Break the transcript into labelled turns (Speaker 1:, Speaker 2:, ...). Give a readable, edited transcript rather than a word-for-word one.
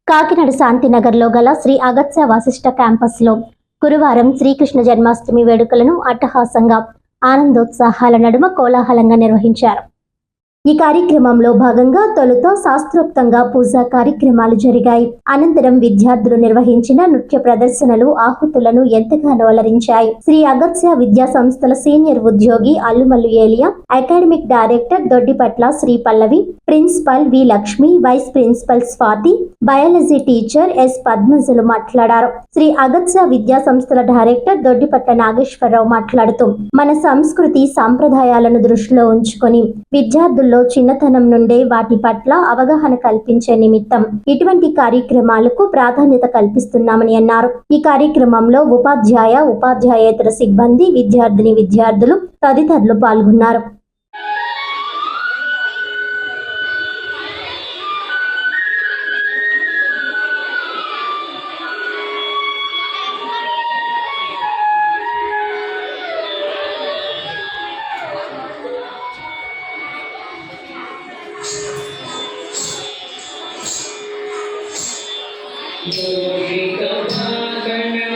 Speaker 1: కాకినాడ శాంతినగర్లో గల శ్రీ అగత్య వశిష్ఠ క్యాంపస్లో గురువారం శ్రీకృష్ణ జన్మాష్టమి వేడుకలను అట్టహాసంగా ఆనందోత్సాహాల నడుమ కోలాహలంగా నిర్వహించారు. ఈ కార్యక్రమంలో భాగంగా తొలుత శాస్త్రోక్తంగా పూజా కార్యక్రమాలు జరిగాయి. అనంతరం విద్యార్థులు నిర్వహించిన నృత్య ప్రదర్శనలు ఆహుతులను ఎంతగానో అలరించాయి. శ్రీ అగత్య విద్యా సంస్థల సీనియర్ ఉద్యోగి Allumallu Elia, academic director Doddipatla Sri Pallavi, principal V Lakshmi, vice principal Swathi, biology teacher S పద్మజలు మాట్లాడారు. శ్రీ అగత్య విద్యా సంస్థల డైరెక్టర్ దొడ్డిపట్ల నాగేశ్వరరావు మాట్లాడుతూ మన సంస్కృతి సాంప్రదాయాలను దృష్టిలో ఉంచుకొని విద్యార్థుల్లో చిన్నతనం నుండే వాటి పట్ల అవగాహన కల్పించే నిమిత్తం ఇటువంటి కార్యక్రమాలకు ప్రాధాన్యత కల్పిస్తున్నామని అన్నారు. ఈ కార్యక్రమంలో ఉపాధ్యాయేతర సిబ్బంది, విద్యార్థులు తదితరులు పాల్గొన్నారు.
Speaker 2: गणपति